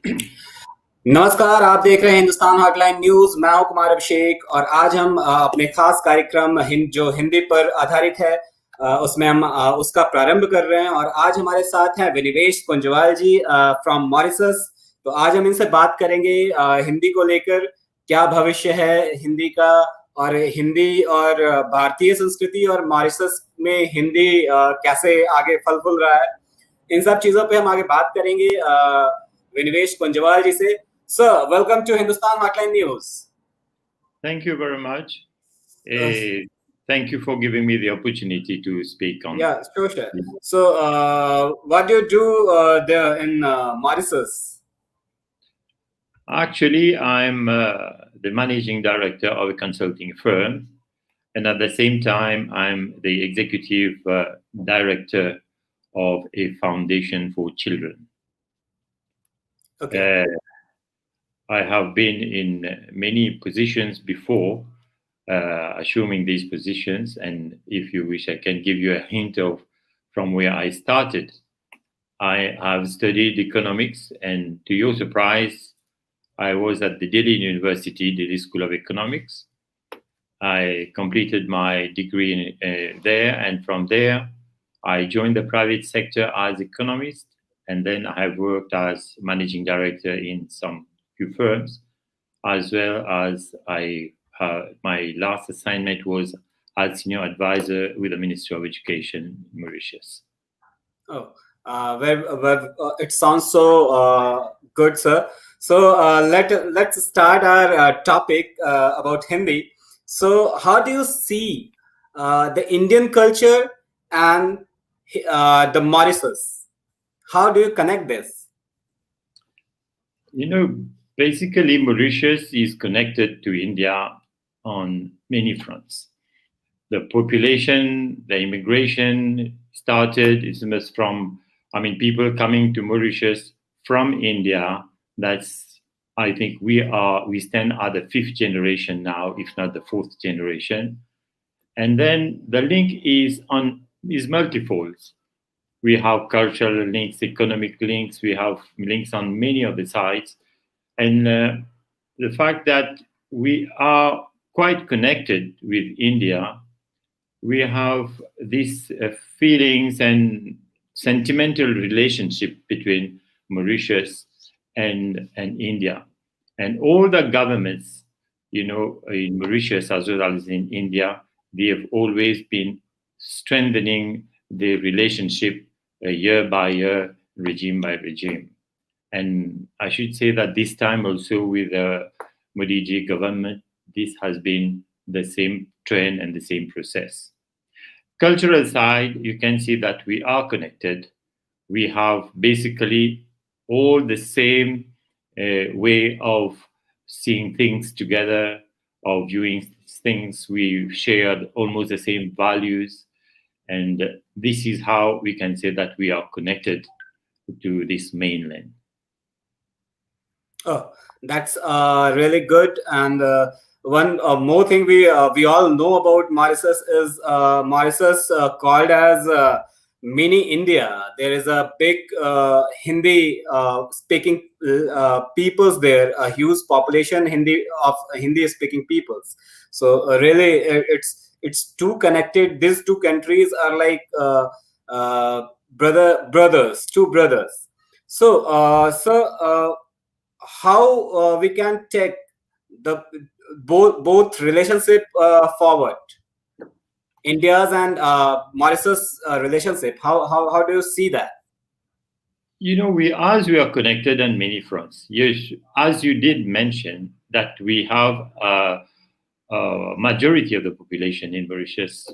नमस्कार। आप देख रहे हैं हिंदुस्तान हॉटलाइन न्यूज। मैं हूं कुमार अभिषेक और आज हम अपने खास कार्यक्रम जो हिंदी पर आधारित है उसमें हम उसका प्रारंभ कर रहे हैं। और आज हमारे साथ हैं विनिवेश कुंजवाल जी फ्रॉम मॉरिशस। तो आज हम इनसे बात करेंगे हिंदी को लेकर, क्या भविष्य है हिंदी का, और हिंदी और भारतीय संस्कृति और मॉरिशस में हिंदी कैसे आगे फल फूल रहा है। इन सब चीजों पे हम आगे बात करेंगे विनिवेश कुंजवाल जी से। Sir, welcome to Hindustan Hotline News. Thank you very much. Thank you for giving me the opportunity to speak on. Yeah, sure. So, what do you do there in Mauritius? Actually, I'm the managing director of a consulting firm, and at the same time, I'm the executive director of a foundation for children. Okay. I have been in many positions before, assuming these positions, and if you wish, I can give you a hint of from where I started. I have studied economics, and to your surprise, I was at the Delhi University, Delhi School of Economics. I completed my degree there, and from there, I joined the private sector as economist, and then I have worked as managing director in some few firms, as well as my last assignment was as senior advisor with the Ministry of Education in Mauritius. Oh, it sounds so good, sir. So let's start our topic about Hindi. So, how do you see the Indian culture and the Mauritius? How do you connect this? Basically, Mauritius is connected to India on many fronts. The population, the immigration started from, people coming to Mauritius from India. That's, I think we stand at the fifth generation now, if not the fourth generation. And then the link is multifold. We have cultural links, economic links, we have links on many of the sides. And the fact that we are quite connected with India, we have these feelings and sentimental relationship between Mauritius and India. And all the governments, in Mauritius as well as in India, they have always been strengthening the relationship year by year, regime by regime. And I should say that this time also with the Modi ji government, this has been the same trend and the same process. Cultural side, you can see that we are connected. We have basically all the same way of seeing things together, of viewing things. We shared almost the same values. And this is how we can say that we are connected to this mainland. Oh, that's really good. And one more thing we all know about Mauritius is Mauritius called as mini India. There is a big Hindi speaking peoples there, a huge population Hindi speaking peoples. So really, it's too connected. These two countries are like brothers, two brothers. So how we can take the both relationship forward, India's and Mauritius relationship? How do you see that? We are connected on many fronts. Yes, as you did mention that we have a majority of the population in Mauritius,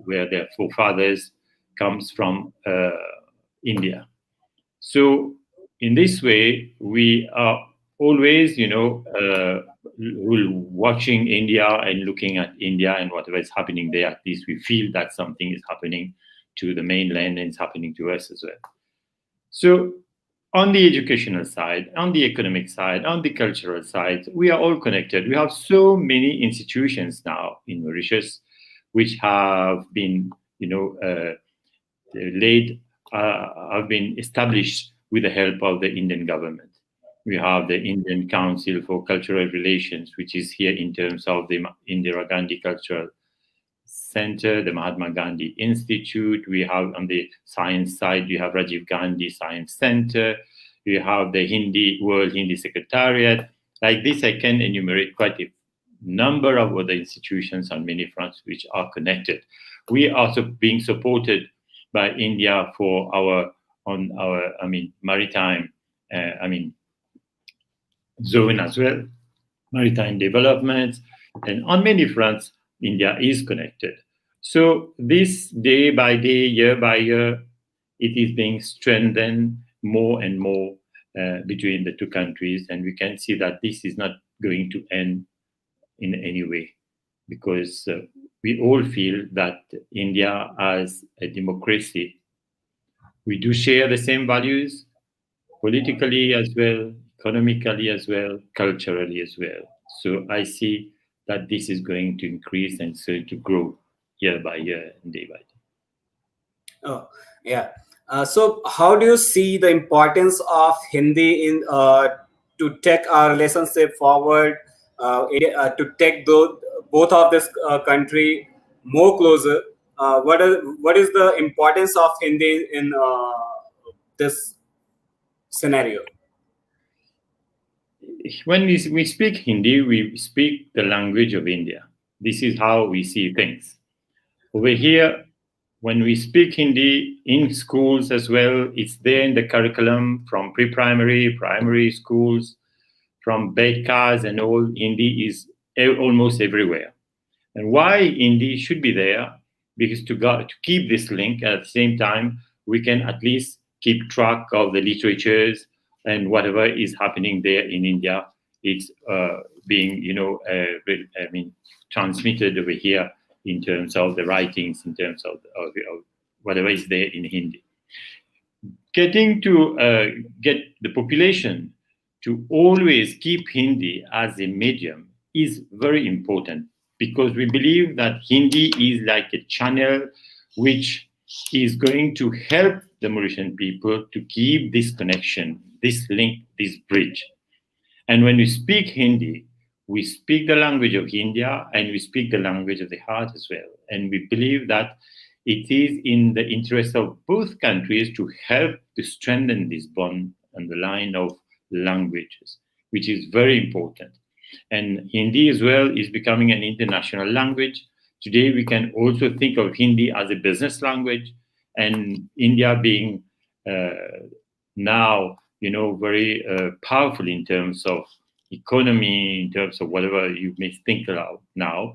where their forefathers comes from India. So in this way, we are always, watching India and looking at India and whatever is happening there. At least we feel that something is happening to the mainland and it's happening to us as well. So on the educational side, on the economic side, on the cultural side, we are all connected. We have so many institutions now in Mauritius which have been, have been established with the help of the Indian government. We have the Indian Council for Cultural Relations, which is here in terms of the Indira Gandhi Cultural Center, the Mahatma Gandhi Institute. We have on the science side, we have Rajiv Gandhi Science Center. We have the World Hindi Secretariat. Like this, I can enumerate quite a number of other institutions on many fronts which are connected. We are also being supported by India for our maritime zone as well, maritime development, and on many fronts, India is connected. So this day by day, year by year, it is being strengthened more and more between the two countries, and we can see that this is not going to end in any way, because we all feel that India as a democracy, we do share the same values, politically as well, economically as well, culturally as well. So I see that this is going to increase and so to grow year by year and day by day. Oh, yeah. So how do you see the importance of Hindi in to take our relationship forward, to take both of this country more closer? What is the importance of Hindi in this scenario? When we speak Hindi, we speak the language of India. This is how we see things. Over here, when we speak Hindi in schools as well, it's there in the curriculum from pre-primary, primary schools, from bedcars and all. Hindi is almost everywhere. And why Hindi should be there? Because to keep this link, at the same time, we can at least keep track of the literatures and whatever is happening there in India. It's being, transmitted over here in terms of the writings, in terms of whatever is there in Hindi. Getting to get the population to always keep Hindi as a medium is very important, because we believe that Hindi is like a channel which is going to help the Mauritian people to keep this connection, this link, this bridge. And when we speak Hindi, we speak the language of India and we speak the language of the heart as well. And we believe that it is in the interest of both countries to help to strengthen this bond and the line of languages, which is very important. And Hindi as well is becoming an international language. Today, we can also think of Hindi as a business language, and India being now, very powerful in terms of economy, in terms of whatever you may think about now,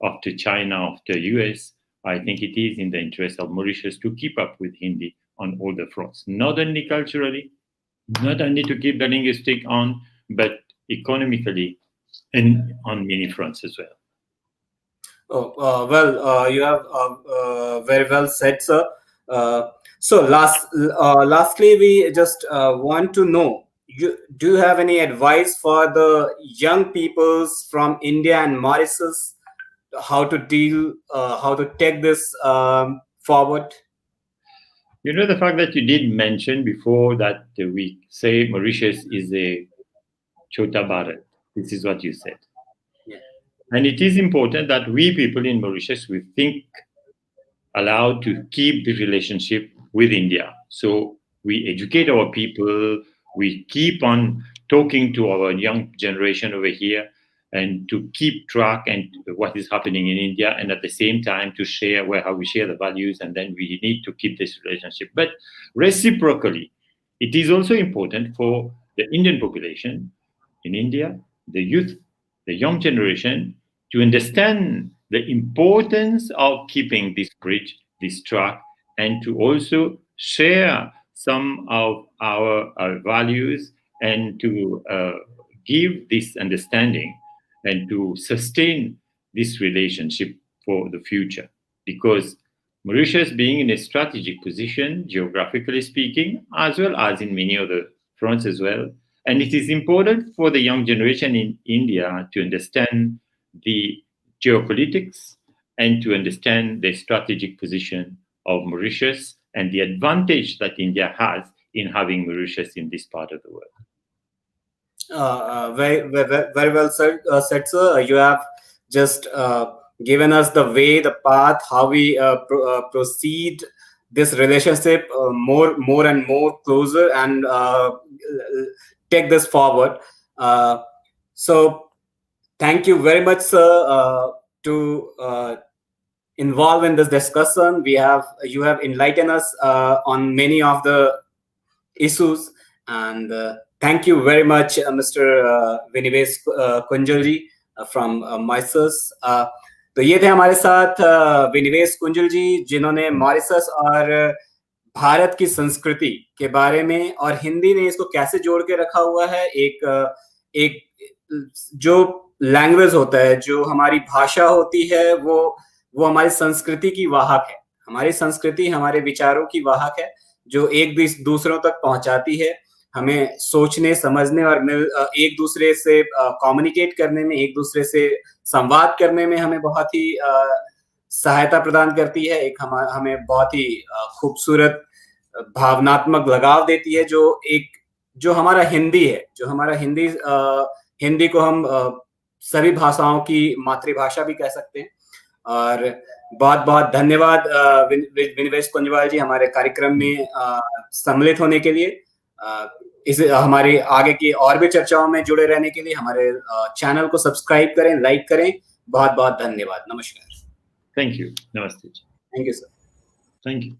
after China, after US, I think it is in the interest of Mauritius to keep up with Hindi on all the fronts, not only culturally, not only to keep the linguistic on, but economically and on many fronts as well. Oh, you have very well said, sir. So lastly, we just want to know, do you have any advice for the young peoples from India and Mauritius, how to take this forward? The fact that you did mention before that we say Mauritius is a Chota Bharat. This is what you said. Yeah. And it is important that we people in Mauritius, we think allowed to keep the relationship with India. So we educate our people, we keep on talking to our young generation over here, and to keep track and what is happening in India, and at the same time to share how we share the values, and then we need to keep this relationship. But reciprocally, it is also important for the Indian population in India, the youth, the young generation, to understand the importance of keeping this bridge, this track, and to also share some of our values, and to give this understanding and to sustain this relationship for the future. Because Mauritius being in a strategic position, geographically speaking, as well as in many other fronts as well, and it is important for the young generation in India to understand the geopolitics and to understand the strategic position of Mauritius and the advantage that India has in having Mauritius in this part of the world. very well said, sir. You have just given us the way, the path, how we proceed this relationship more and more closer, and take this forward. So thank you very much, sir, to involve in this discussion. You have enlightened us on many of the issues, and thank you very much, Mr. Vinivesh Kunjal ji from Mauritius. तो ये थे हमारे साथ विनिवेश कुंजल जी, जिन्होंने Mauritius और भारत की संस्कृति के बारे में और हिंदी ने इसको कैसे जोड़ के रखा हुआ है, एक जो लैंग्वेज होता है, जो हमारी भाषा होती है, वो हमारी संस्कृति की वाहक है, हमारी संस्कृति हमारे विचारों की वाहक है, जो एक दूसरों तक पहुंचाती है, हमें सोचने, समझने और एक दूसरे से कम्युनिकेट करने में, एक दूसरे से संवाद करने में हमें बहुत ही सहायता प्रदान करती है, एक हमें बहुत ही खूबसूरत भावनात्मक लगाव देती है, जो हमारा हिंदी है, जो हमारा हिंदी को हम सभी भाषाओं की मातृभाषा भी कह सकते हैं। और बहुत बहुत धन्यवाद विनिवेश कुंजवाल जी, हमारे कार्यक्रम में सम्मिलित होने के लिए, इस हमारी आगे की और भी चर्चाओं में जुड़े रहने के लिए हमारे चैनल को सब्सक्राइब करें, लाइक करें। बहुत बहुत धन्यवाद। नमस्कार। Thank you. नमस्ते। Thank you sir. Thank you.